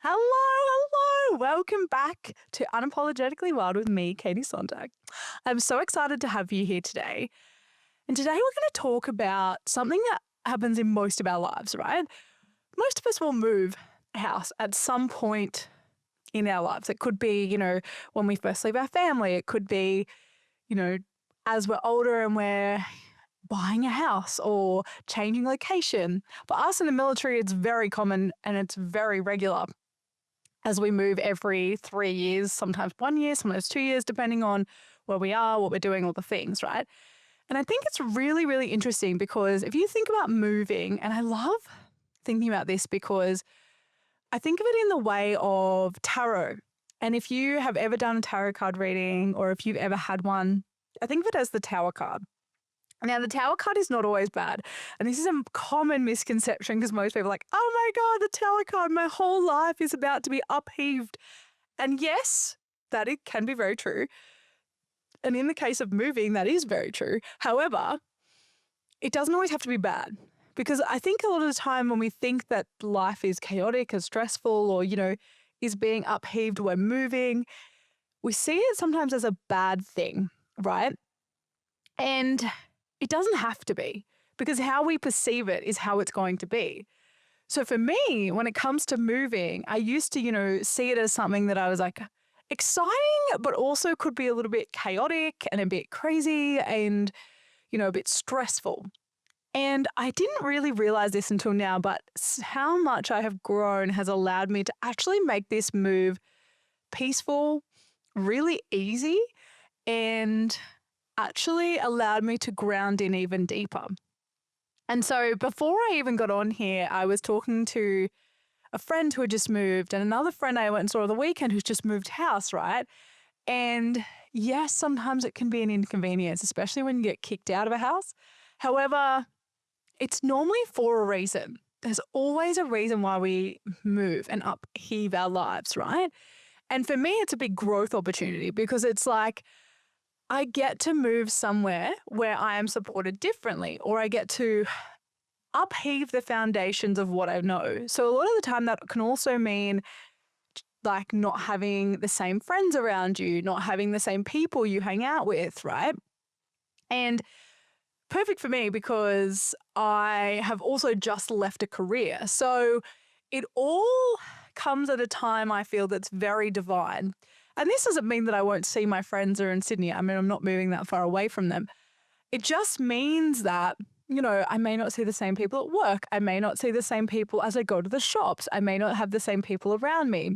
Hello, hello. Welcome back to Unapologetically Wild with me, Katie Sontag. I'm so excited to have you here today. And today we're going to talk about something that happens in most of our lives, right? Most of us will move house at some point in our lives. It could be, when we first leave our family. It could be, as we're older and we're buying a house or changing location. For us in the military, it's very common and it's very regular as we move every 3 years, sometimes 1 year, sometimes 2 years, depending on where we are, what we're doing, all the things, right? And I think it's really, really interesting because if you think about moving, and I love thinking about this because I think of it in the way of tarot. And if you have ever done a tarot card reading or if you've ever had one, I think of it as the Tower card. Now, the Tower card is not always bad. And this is a common misconception because most people are like, oh my God, the Tower card, my whole life is about to be upheaved. And yes, that it can be very true. And in the case of moving, that is very true. However, it doesn't always have to be bad. Because I think a lot of the time when we think that life is chaotic or stressful or, is being upheaved, we're moving, we see it sometimes as a bad thing, right? And it doesn't have to be, because how we perceive it is how it's going to be. So for me, when it comes to moving, I used to, see it as something that I was like exciting, but also could be a little bit chaotic and a bit crazy and, a bit stressful. And I didn't really realize this until now, but how much I have grown has allowed me to actually make this move peaceful, really easy, and actually allowed me to ground in even deeper. And so before I even got on here, I was talking to a friend who had just moved and another friend I went and saw on the weekend who's just moved house, right? And yes, sometimes it can be an inconvenience, especially when you get kicked out of a house. However, it's normally for a reason. There's always a reason why we move and upheave our lives, right? And for me, it's a big growth opportunity because it's like, I get to move somewhere where I am supported differently, or I get to upheave the foundations of what I know. So a lot of the time that can also mean like not having the same friends around you, not having the same people you hang out with, right? And perfect for me because I have also just left a career. So it all comes at a time I feel that's very divine. And this doesn't mean that I won't see my friends who are in Sydney. I mean, I'm not moving that far away from them. It just means that, I may not see the same people at work. I may not see the same people as I go to the shops. I may not have the same people around me.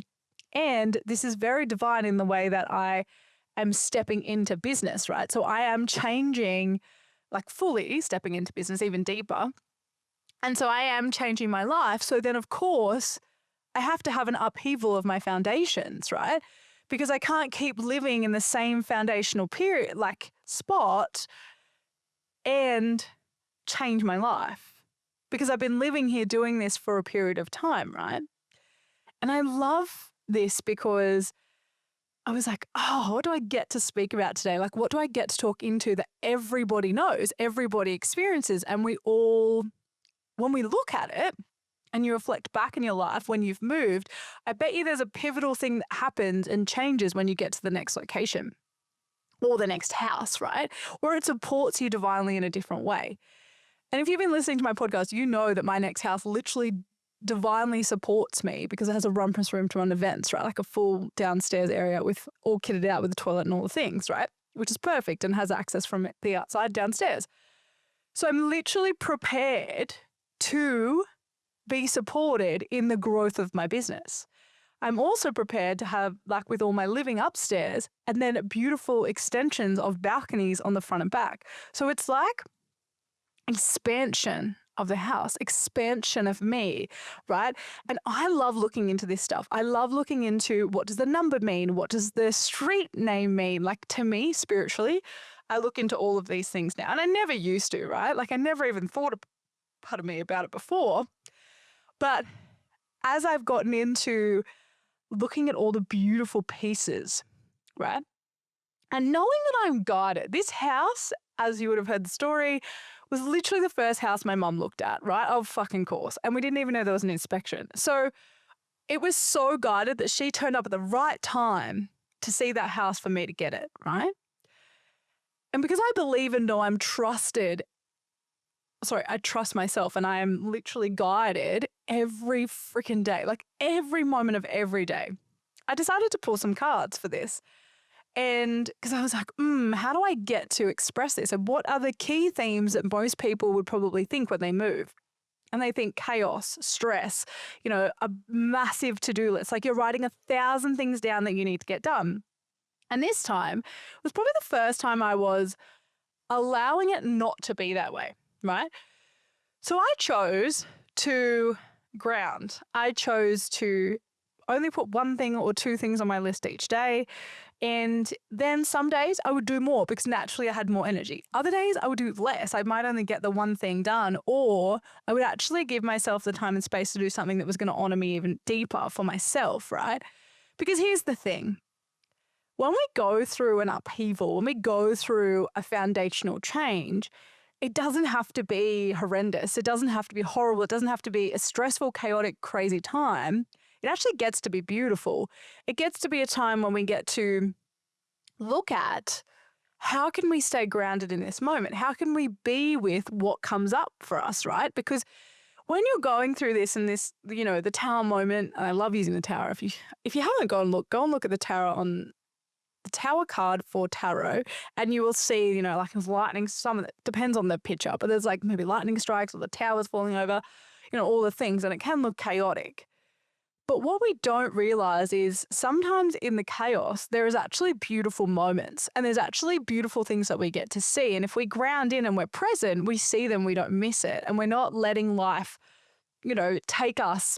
And this is very divine in the way that I am stepping into business, right? So I am changing, like fully stepping into business even deeper. And so I am changing my life. So then, of course, I have to have an upheaval of my foundations, right? Because I can't keep living in the same foundational period, like spot, and change my life. Because I've been living here doing this for a period of time, right? And I love this because I was like, oh, what do I get to speak about today? Like, what do I get to talk into that everybody knows, everybody experiences, and we all, when we look at it, and you reflect back in your life when you've moved, I bet you there's a pivotal thing that happens and changes when you get to the next location or the next house, right? Or it supports you divinely in a different way. And if you've been listening to my podcast, you know that my next house literally divinely supports me because it has a rumpus room to run events, right? Like a full downstairs area with all kitted out with the toilet and all the things, right? Which is perfect and has access from the outside downstairs. So I'm literally prepared to be supported in the growth of my business. I'm also prepared to have, like with all my living upstairs, and then beautiful extensions of balconies on the front and back. So it's like expansion of the house, expansion of me, right? And I love looking into this stuff. I love looking into what does the number mean? What does the street name mean? Like to me, spiritually, I look into all of these things now. And I never used to, right? Like I never even thought about it before. But as I've gotten into looking at all the beautiful pieces, right? And knowing that I'm guided, this house, as you would have heard the story, was literally the first house my mum looked at, right? Of fucking course. And we didn't even know there was an inspection. So it was so guided that she turned up at the right time to see that house for me to get it, right? And because I believe and know I'm trusted, I trust myself and I am literally guided every freaking day, like every moment of every day. I decided to pull some cards for this. And because I was like, how do I get to express this? And what are the key themes that most people would probably think when they move? And they think chaos, stress, a massive to-do list. Like you're writing 1,000 things down that you need to get done. And this time was probably the first time I was allowing it not to be that way, right? So I chose to ground. I chose to only put one thing or two things on my list each day. And then some days I would do more because naturally I had more energy. Other days I would do less. I might only get the one thing done, or I would actually give myself the time and space to do something that was going to honor me even deeper for myself, right? Because here's the thing. When we go through an upheaval, when we go through a foundational change, it doesn't have to be horrendous. It doesn't have to be horrible. It doesn't have to be a stressful, chaotic, crazy time. It actually gets to be beautiful. It gets to be a time when we get to look at how can we stay grounded in this moment? How can we be with what comes up for us, right? Because when you're going through this and this, the tower moment, and I love using the tower. If you haven't go and look at the tower on the tower card for tarot, and you will see, like lightning, some of it depends on the picture, but there's like maybe lightning strikes or the towers falling over, all the things, and it can look chaotic. But what we don't realize is sometimes in the chaos, there is actually beautiful moments and there's actually beautiful things that we get to see. And if we ground in and we're present, we see them, we don't miss it. And we're not letting life, take us,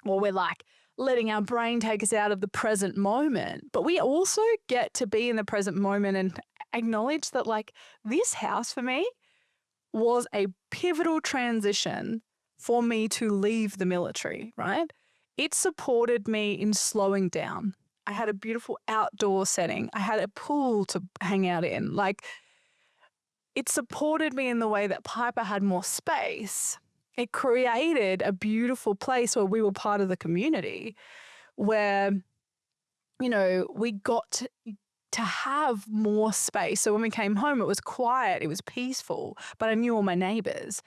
or we're like letting our brain take us out of the present moment. But we also get to be in the present moment and acknowledge that like this house for me was a pivotal transition for me to leave the military, right? It supported me in slowing down. I had a beautiful outdoor setting. I had a pool to hang out in. Like, it supported me in the way that Piper had more space. It created a beautiful place where we were part of the community, where, we got to have more space. So when we came home, it was quiet, it was peaceful, but I knew all my neighbors.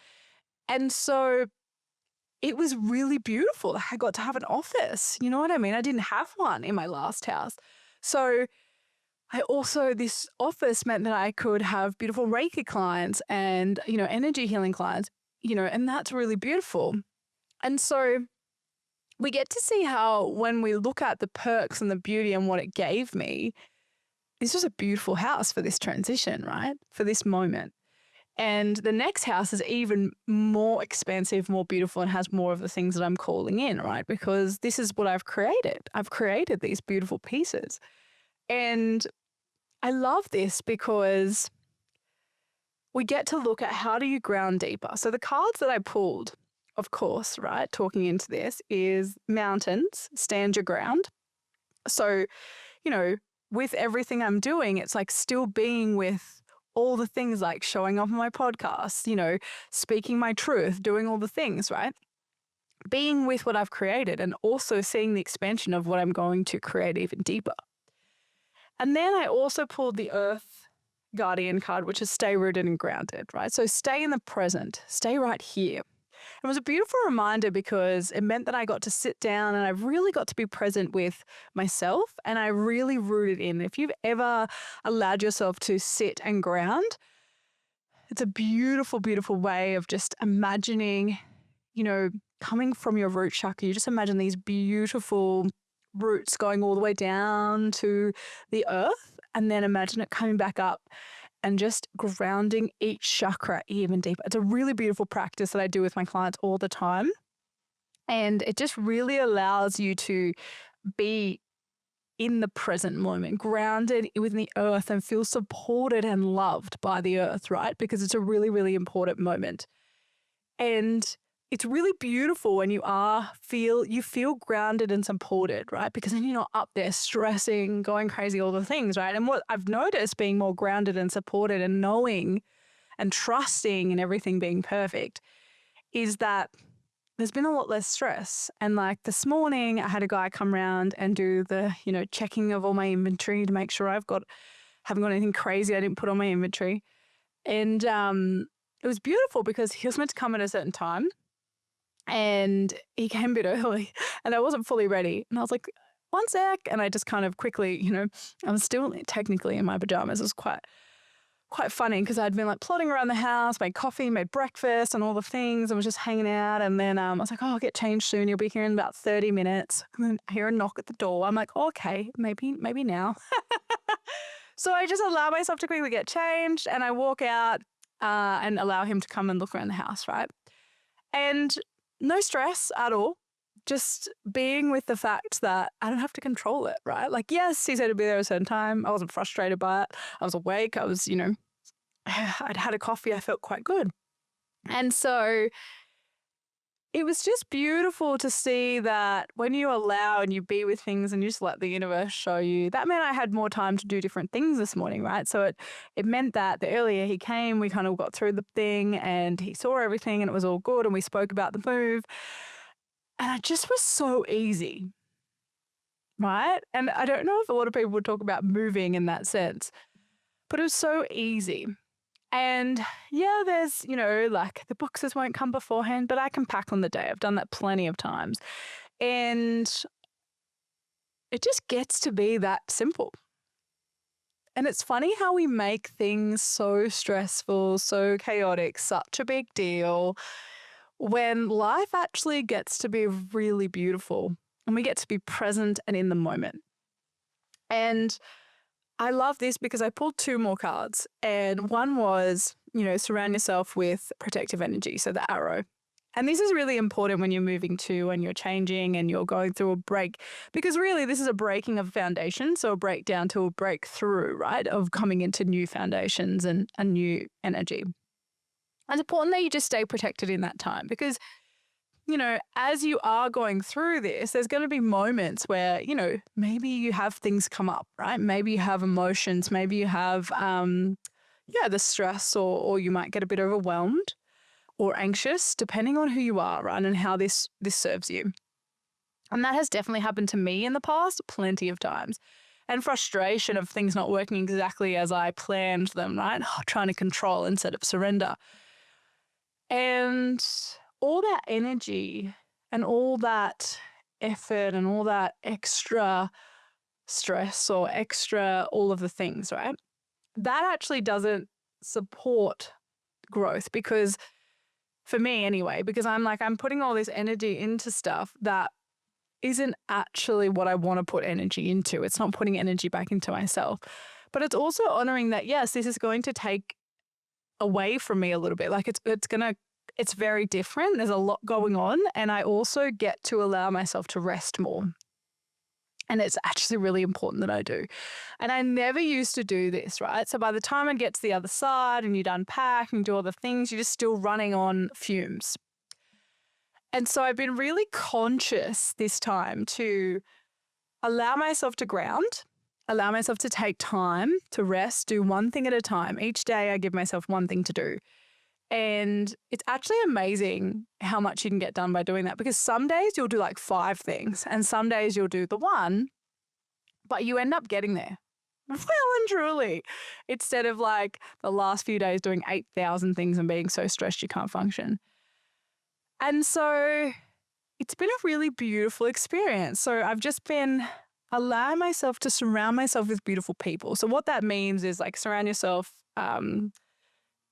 And so it was really beautiful. I got to have an office. You know what I mean? I didn't have one in my last house. So this office meant that I could have beautiful Reiki clients and, energy healing clients, and that's really beautiful. And so we get to see how when we look at the perks and the beauty and what it gave me, this was a beautiful house for this transition, right? For this moment. And the next house is even more expansive, more beautiful, and has more of the things that I'm calling in, right? Because this is what I've created. I've created these beautiful pieces. And I love this because we get to look at how do you ground deeper. So the cards that I pulled, of course, right, talking into this is mountains, stand your ground. So, with everything I'm doing, it's like still being with all the things like showing up on my podcast, speaking my truth, doing all the things, right? Being with what I've created and also seeing the expansion of what I'm going to create even deeper. And then I also pulled the Earth Guardian card, which is stay rooted and grounded, right? So stay in the present, stay right here. It was a beautiful reminder because it meant that I got to sit down and I really got to be present with myself and I really rooted in. If you've ever allowed yourself to sit and ground, it's a beautiful, beautiful way of just imagining, coming from your root chakra. You just imagine these beautiful roots going all the way down to the earth and then imagine it coming back up and just grounding each chakra even deeper. It's a really beautiful practice that I do with my clients all the time. And it just really allows you to be in the present moment, grounded within the earth and feel supported and loved by the earth, right? Because it's a really, really important moment. And it's really beautiful when you feel grounded and supported, right? Because then you're not up there stressing, going crazy, all the things, right? And what I've noticed being more grounded and supported and knowing and trusting and everything being perfect is that there's been a lot less stress. And like this morning, I had a guy come around and do the, checking of all my inventory to make sure haven't got anything crazy I didn't put on my inventory. And it was beautiful because he was meant to come at a certain time and he came a bit early and I wasn't fully ready. And I was like, one sec. And I just kind of quickly, I was still technically in my pajamas. It was quite funny because I'd been like plodding around the house, made coffee, made breakfast and all the things and was just hanging out. And then I was like, oh, I'll get changed soon. You'll be here in about 30 minutes. And then I hear a knock at the door. I'm like, oh, okay, maybe now. So I just allow myself to quickly get changed and I walk out and allow him to come and look around the house, right? And no stress at all. Just being with the fact that I don't have to control it, right? Like, yes, he said to be there at a certain time. I wasn't frustrated by it. I was awake. I was, I'd had a coffee. I felt quite good. And so it was just beautiful to see that when you allow and you be with things and you just let the universe show you, that meant I had more time to do different things this morning, right? So it meant that the earlier he came, we kind of got through the thing and he saw everything and it was all good and we spoke about the move. And it just was so easy, right? And I don't know if a lot of people would talk about moving in that sense, but it was so easy. And yeah, there's, like the boxes won't come beforehand, but I can pack on the day. I've done that plenty of times. And it just gets to be that simple. And it's funny how we make things so stressful, so chaotic, such a big deal, when life actually gets to be really beautiful and we get to be present and in the moment. And I love this because I pulled 2 more cards and one was, surround yourself with protective energy. So the arrow. And this is really important when you're moving to and you're changing and you're going through a break because really this is a breaking of foundation. So a breakdown to a breakthrough, right? Of coming into new foundations and a new energy. And it's important that you just stay protected in that time because as you are going through this, there's going to be moments where, maybe you have things come up, right? Maybe you have emotions, maybe you have, the stress or you might get a bit overwhelmed or anxious, depending on who you are, right? And how this serves you. And that has definitely happened to me in the past plenty of times. And frustration of things not working exactly as I planned them, right? Trying to control instead of surrender. And all that energy and all that effort and all that extra stress or extra all of the things, right? That actually doesn't support growth because for me anyway, because I'm putting all this energy into stuff that isn't actually what I want to put energy into. It's not putting energy back into myself. But it's also honoring that, yes, this is going to take away from me a little bit. Like it's very different. There's a lot going on. And I also get to allow myself to rest more. And it's actually really important that I do. And I never used to do this, right? So by the time I get to the other side and you'd unpack and do all the things, you're just still running on fumes. And so I've been really conscious this time to allow myself to ground, allow myself to take time to rest, do one thing at a time. Each day I give myself one thing to do. And it's actually amazing how much you can get done by doing that because some days you'll do like 5 things and some days you'll do the one, but you end up getting there. Well and truly, instead of like the last few days doing 8,000 things and being so stressed you can't function. And so it's been a really beautiful experience. So I've just been allowing myself to surround myself with beautiful people. So what that means is like surround yourself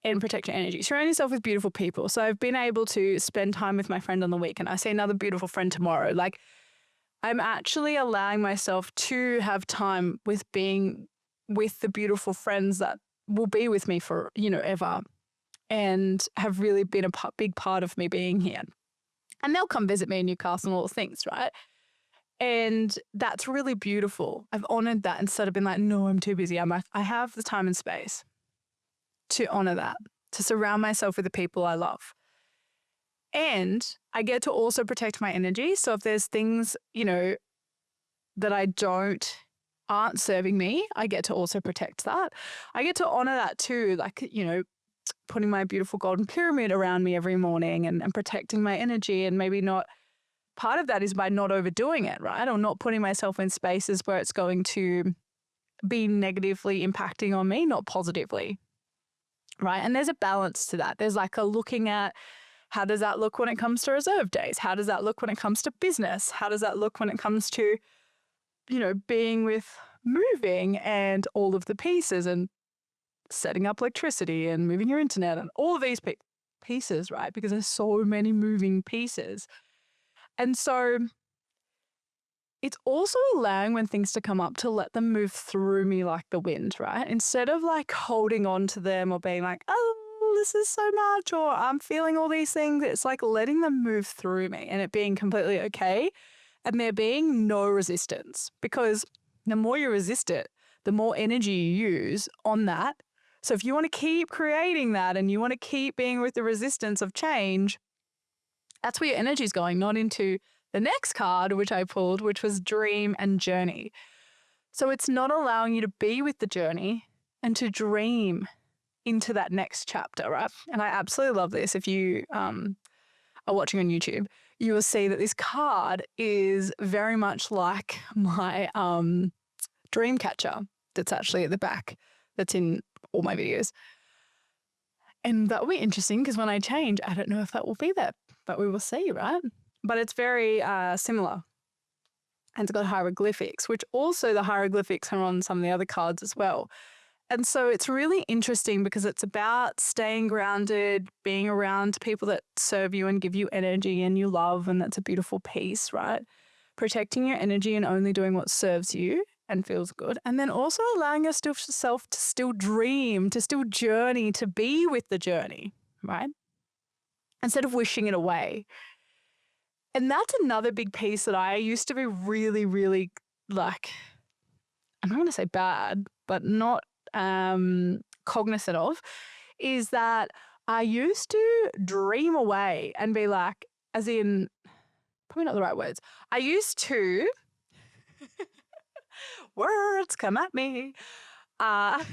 and protect your energy. Surround yourself with beautiful people. So I've been able to spend time with my friend on the weekend. I see another beautiful friend tomorrow. Like I'm actually allowing myself to have time with being with the beautiful friends that will be with me for, ever and have really been a big part of me being here. And they'll come visit me in Newcastle and all the things, right? And that's really beautiful. I've honored that instead of being like, no, I'm too busy. I'm like, I have the time and space to honor that, to surround myself with the people I love. And I get to also protect my energy. So if there's things, that aren't serving me, I get to also protect that. I get to honor that too. Like, putting my beautiful golden pyramid around me every morning and protecting my energy, and maybe not. Part of that is by not overdoing it, right? Or not putting myself in spaces where it's going to be negatively impacting on me, not positively, right? And there's a balance to that. There's like a looking at, how does that look when it comes to reserve days? How does that look when it comes to business? How does that look when it comes to, being with moving and all of the pieces and setting up electricity and moving your internet and all of these pieces, right? Because there's so many moving pieces. And so it's also allowing when things to come up to let them move through me like the wind, right? Instead of like holding on to them or being like, oh, this is so much, or I'm feeling all these things. It's like letting them move through me and it being completely okay and there being no resistance, because the more you resist it, the more energy you use on that. So if you want to keep creating that and you want to keep being with the resistance of change, that's where your energy is going, not into the next card, which I pulled, which was dream and journey. So it's not allowing you to be with the journey and to dream into that next chapter, right? And I absolutely love this. If you are watching on YouTube, you will see that this card is very much like my dream catcher that's actually at the back, that's in all my videos. And that will be interesting because when I change, I don't know if that will be there, but we will see, right? But it's very similar. And it's got hieroglyphics, which also the hieroglyphics are on some of the other cards as well. And so it's really interesting because it's about staying grounded, being around people that serve you and give you energy and you love, and that's a beautiful piece, right? Protecting your energy and only doing what serves you and feels good. And then also allowing yourself to still dream, to still journey, to be with the journey, right? Instead of wishing it away. And that's another big piece that I used to be really, really like, I'm not going to say bad, but not cognizant of, is that I used to dream away and be like, as in, probably not the right words. I used to, words come at me. Okay.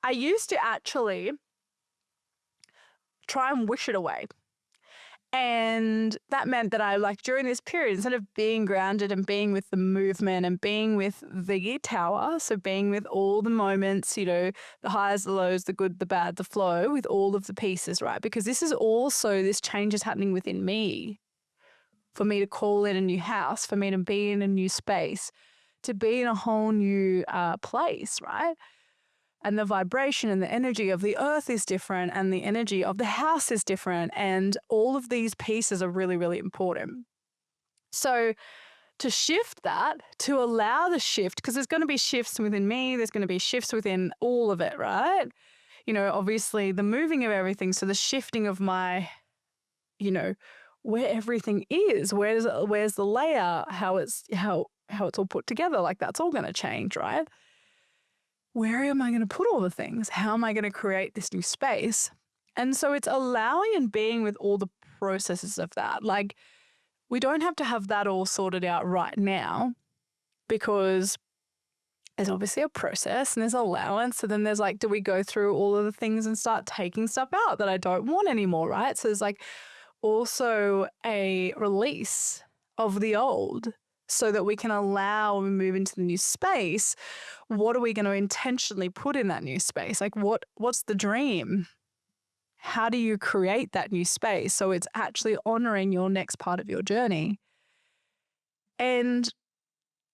I used to actually try and wish it away. And that meant that I, like, during this period, instead of being grounded and being with the movement and being with the tower, so being with all the moments, the highs, the lows, the good, the bad, the flow, with all of the pieces, right? Because this change is happening within me, for me to call in a new house, for me to be in a new space, to be in a whole new place, right? And the vibration and the energy of the earth is different, and the energy of the house is different. And all of these pieces are really, really important. So to shift that, to allow the shift, because there's going to be shifts within me, there's going to be shifts within all of it, right? Obviously the moving of everything. So the shifting of my, where everything is, where's the layer, how it's all put together, like that's all going to change, right? Where am I going to put all the things? How am I going to create this new space? And so it's allowing and being with all the processes of that. Like, we don't have to have that all sorted out right now, because there's obviously a process and there's allowance. So then there's like, do we go through all of the things and start taking stuff out that I don't want anymore, right? So there's like also a release of the old, so that we can allow and move into the new space. What are we going to intentionally put in that new space? Like, what's the dream? How do you create that new space so it's actually honoring your next part of your journey? And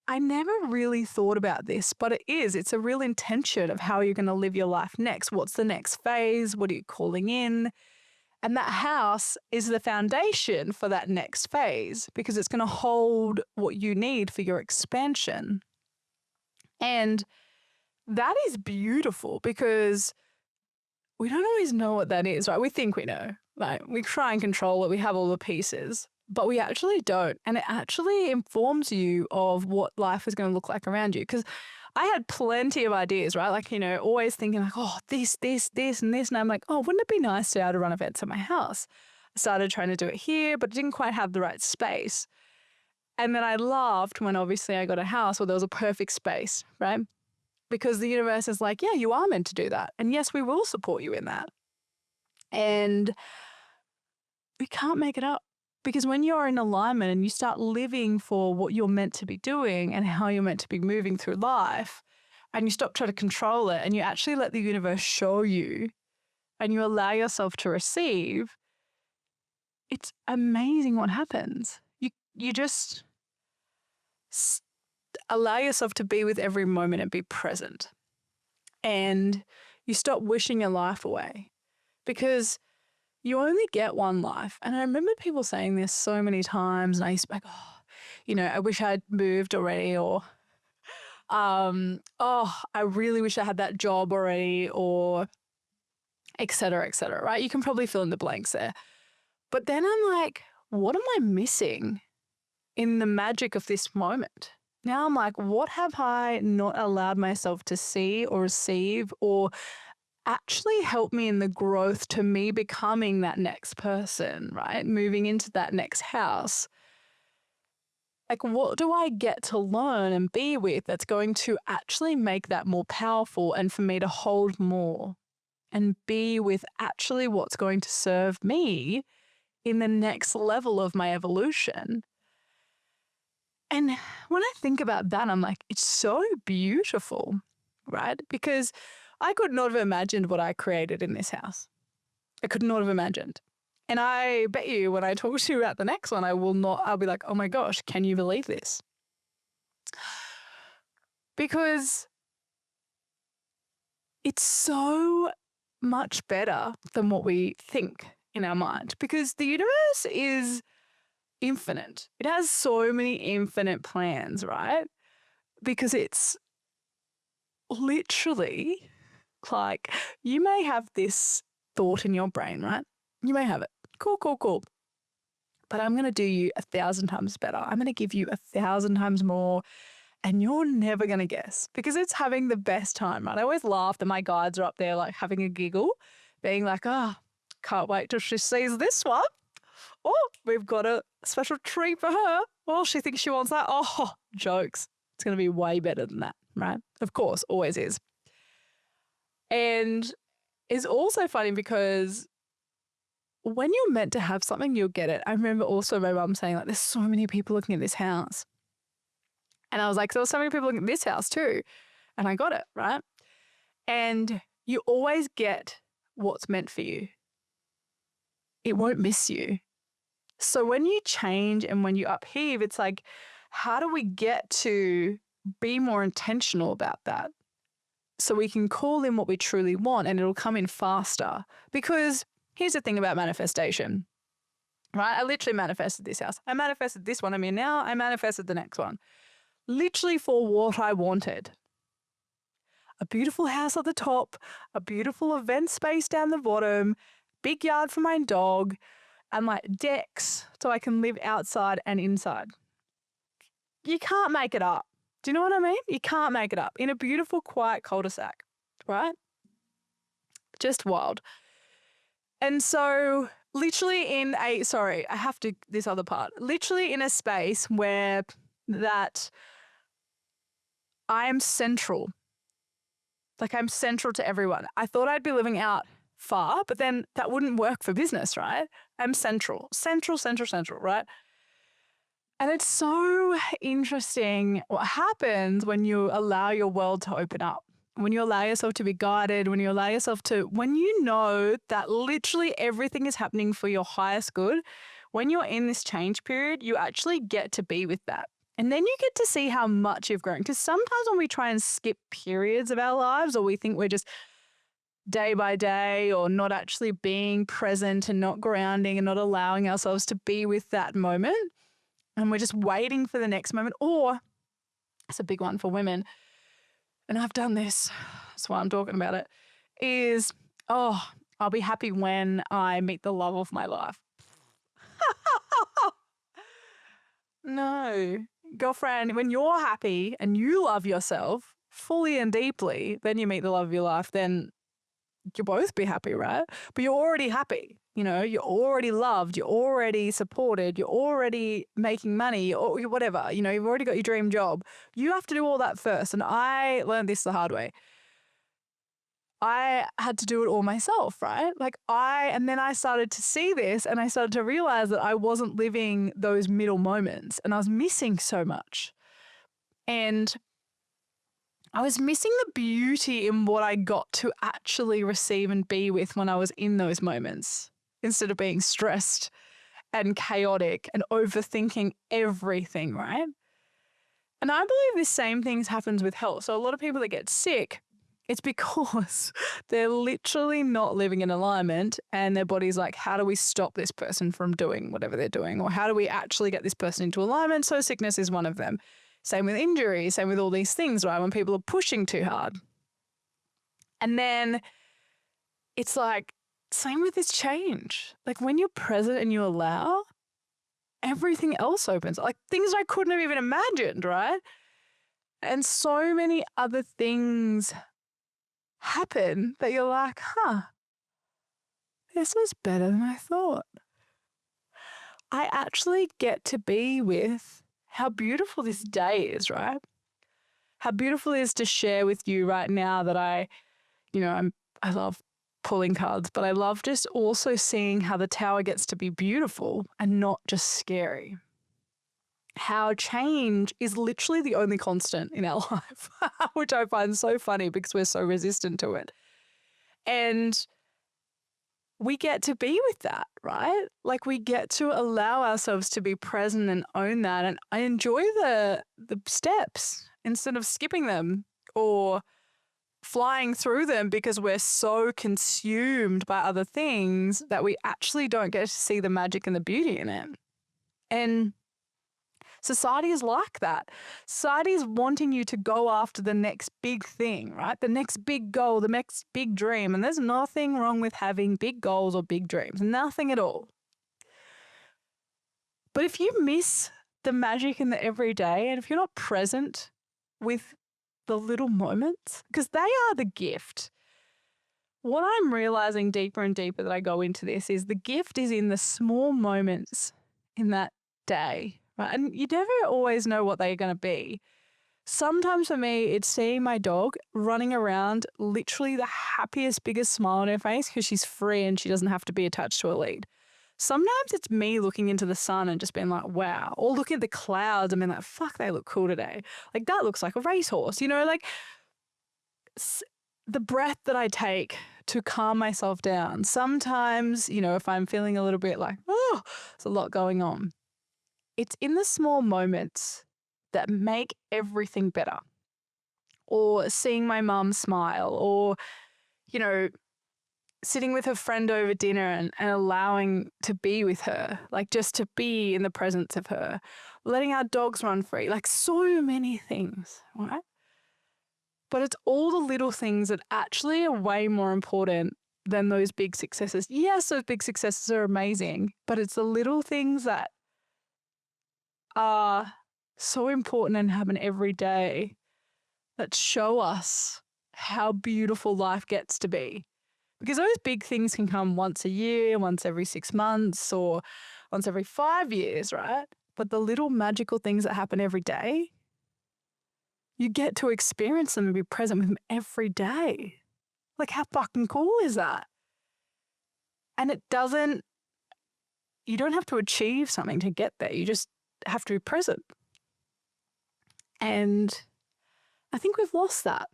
I never really thought about this, but it's a real intention of how you're going to live your life next. What's the next phase? What are you calling in? And that house is the foundation for that next phase, because it's going to hold what you need for your expansion. And that is beautiful, because we don't always know what that is, right? We think we know. Like, we try and control it. We have all the pieces, but we actually don't. And it actually informs you of what life is going to look like around you. Because I had plenty of ideas, right? Like, always thinking like, oh, this, and this. And I'm like, oh, wouldn't it be nice to be able to run events at my house? I started trying to do it here, but didn't quite have the right space. And then I laughed when obviously I got a house where there was a perfect space, right? because the universe is like, yeah, you are meant to do that. And yes, we will support you in that. And we can't make it up. Because when you're in alignment and you start living for what you're meant to be doing and how you're meant to be moving through life, and you stop trying to control it and you actually let the universe show you and you allow yourself to receive, it's amazing what happens. You just allow yourself to be with every moment and be present. And you stop wishing your life away because you only get one life. And I remember people saying this so many times, and I used to be like, oh, you know, I wish I'd moved already, or, oh, I really wish I had that job already, or et cetera, right? You can probably fill in the blanks there. But then I'm like, what am I missing in the magic of this moment? Now I'm like, what have I not allowed myself to see or receive or actually help me in the growth to me becoming that next person, right? Moving into that next house. Like, what do I get to learn and be with that's going to actually make that more powerful and for me to hold more and be with actually what's going to serve me in the next level of my evolution? And when I think about that, I'm like, it's so beautiful, right? Because I could not have imagined what I created in this house. I could not have imagined. And I bet you when I talk to you about the next one, I'll be like, oh my gosh, can you believe this? Because it's so much better than what we think in our mind, because the universe is infinite. It has so many infinite plans, right? Because it's literally like, you may have this thought in your brain, right? You may have it. Cool. But I'm going to do you 1,000 times better. I'm going to give you 1,000 times more. And you're never going to guess, because it's having the best time, right? I always laugh that my guides are up there like having a giggle, being like, can't wait till she sees this one. Oh, we've got a special treat for her. Oh, she thinks she wants that. Oh, jokes. It's going to be way better than that, right? Of course, always is. And it's also funny because when you're meant to have something, you'll get it. I remember also my mum saying, like, there's so many people looking at this house. And I was like, there's so many people looking at this house too. And I got it, right? And you always get what's meant for you. It won't miss you. So when you change and when you upheave, it's like, how do we get to be more intentional about that? So we can call in what we truly want and it'll come in faster. Because here's the thing about manifestation, right? I literally manifested this house. I manifested this one. Now I manifested the next one. Literally for what I wanted. A beautiful house at the top, a beautiful event space down the bottom, big yard for my dog, and like decks so I can live outside and inside. You can't make it up. Do you know what I mean? You can't make it up. In a beautiful, quiet cul-de-sac, right? Just wild. And so literally this other part, literally in a space where that I am central. Like, I'm central to everyone. I thought I'd be living out far, but then that wouldn't work for business, right? I'm central, right? And it's so interesting what happens when you allow your world to open up, when you allow yourself to be guided, when you know that literally everything is happening for your highest good. When you're in this change period, you actually get to be with that. And then you get to see how much you've grown. Because sometimes when we try and skip periods of our lives, or we think we're just day by day, or not actually being present and not grounding and not allowing ourselves to be with that moment, and we're just waiting for the next moment, or it's a big one for women, and I've done this, that's why I'm talking about it, is, I'll be happy when I meet the love of my life. No. Girlfriend, when you're happy and you love yourself fully and deeply, then you meet the love of your life, then you'll both be happy, right? But you're already happy. You know, you're already loved, you're already supported, you're already making money, or whatever. You know, you've already got your dream job. You have to do all that first. And I learned this the hard way. I had to do it all myself, right? And then I started to see this and I started to realize that I wasn't living those middle moments and I was missing so much. And I was missing the beauty in what I got to actually receive and be with when I was in those moments, instead of being stressed and chaotic and overthinking everything, right? And I believe this same thing happens with health. So a lot of people that get sick, it's because they're literally not living in alignment and their body's like, how do we stop this person from doing whatever they're doing? Or how do we actually get this person into alignment? So sickness is one of them. Same with injury, same with all these things, right? When people are pushing too hard. And then it's like, same with this change. Like when you're present and you allow, everything else opens. Like things I couldn't have even imagined, right? And so many other things happen that you're like, this was better than I thought. I actually get to be with how beautiful this day is, right? How beautiful it is to share with you right now that I love pulling cards, but I love just also seeing how the tower gets to be beautiful and not just scary. How change is literally the only constant in our life, which I find so funny because we're so resistant to it. And we get to be with that, right? Like we get to allow ourselves to be present and own that. And I enjoy the steps instead of skipping them or flying through them because we're so consumed by other things that we actually don't get to see the magic and the beauty in it. And society is like that. Society is wanting you to go after the next big thing, right? The next big goal, the next big dream. And there's nothing wrong with having big goals or big dreams. Nothing at all. But if you miss the magic in the everyday and if you're not present with the little moments, because they are the gift. What I'm realizing deeper and deeper that I go into this is the gift is in the small moments in that day, right? And you never always know what they're going to be. Sometimes for me, it's seeing my dog running around, literally the happiest, biggest smile on her face because she's free and she doesn't have to be attached to a lead. Sometimes it's me looking into the sun and just being like, wow, or looking at the clouds and being like, fuck, they look cool today. Like that looks like a racehorse, like the breath that I take to calm myself down. Sometimes, if I'm feeling a little bit like, oh, there's a lot going on. It's in the small moments that make everything better. Or seeing my mum smile or, sitting with a friend over dinner and allowing to be with her, like just to be in the presence of her, letting our dogs run free, like so many things, right? But it's all the little things that actually are way more important than those big successes. Yes, those big successes are amazing, but it's the little things that are so important and happen every day that show us how beautiful life gets to be. Because those big things can come once a year, once every 6 months, or once every 5 years, right? But the little magical things that happen every day, you get to experience them and be present with them every day. Like, how fucking cool is that? And you don't have to achieve something to get there. You just have to be present. And I think we've lost that.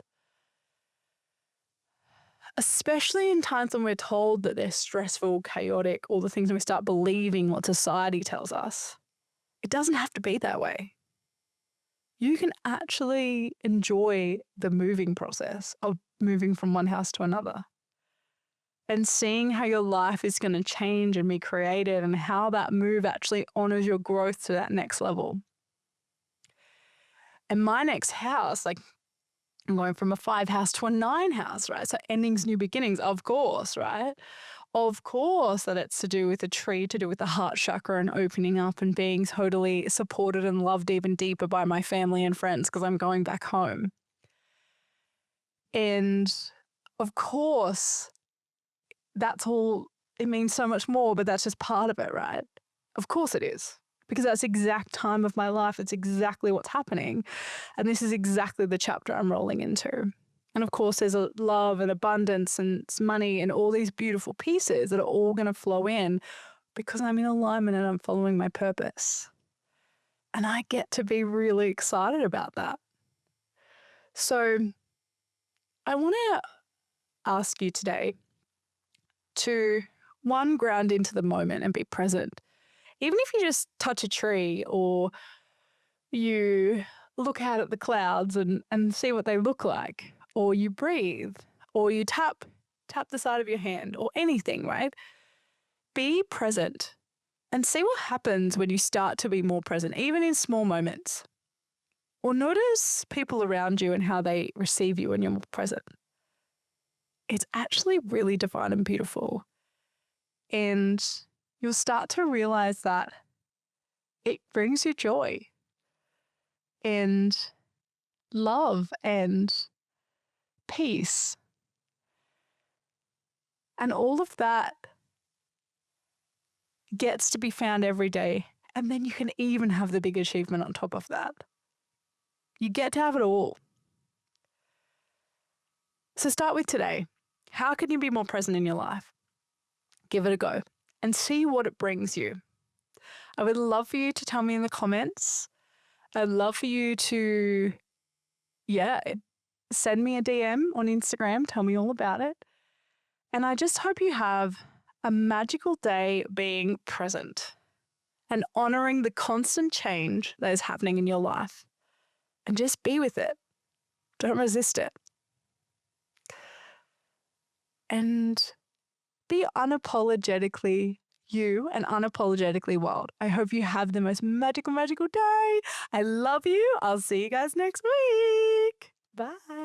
Especially in times when we're told that they're stressful, chaotic, all the things, and we start believing what society tells us. It doesn't have to be that way. You can actually enjoy the moving process of moving from one house to another and seeing how your life is going to change and be created and how that move actually honors your growth to that next level. And my next house, like, I'm going from a 5 house to a 9 house, right? So endings, new beginnings, of course, right? Of course that it's to do with a tree, to do with the heart chakra and opening up and being totally supported and loved even deeper by my family and friends because I'm going back home. And of course that's all, it means so much more, but that's just part of it, right? Of course it is. Because that's the exact time of my life. It's exactly what's happening. And this is exactly the chapter I'm rolling into. And of course, there's a love and abundance and money and all these beautiful pieces that are all going to flow in because I'm in alignment and I'm following my purpose. And I get to be really excited about that. So I want to ask you today to, one, ground into the moment and be present. Even if you just touch a tree or you look out at the clouds and see what they look like, or you breathe, or you tap the side of your hand, or anything, right? Be present and see what happens when you start to be more present, even in small moments. Or notice people around you and how they receive you when you're more present. It's actually really divine and beautiful. And you'll start to realize that it brings you joy and love and peace. And all of that gets to be found every day. And then you can even have the big achievement on top of that. You get to have it all. So start with today. How can you be more present in your life? Give it a go and see what it brings you. I would love for you to tell me in the comments. I'd love for you to, send me a DM on Instagram. Tell me all about it. And I just hope you have a magical day being present and honoring the constant change that is happening in your life. And just be with it. Don't resist it. And be unapologetically you and unapologetically wild. I hope you have the most magical, magical day. I love you. I'll see you guys next week. Bye.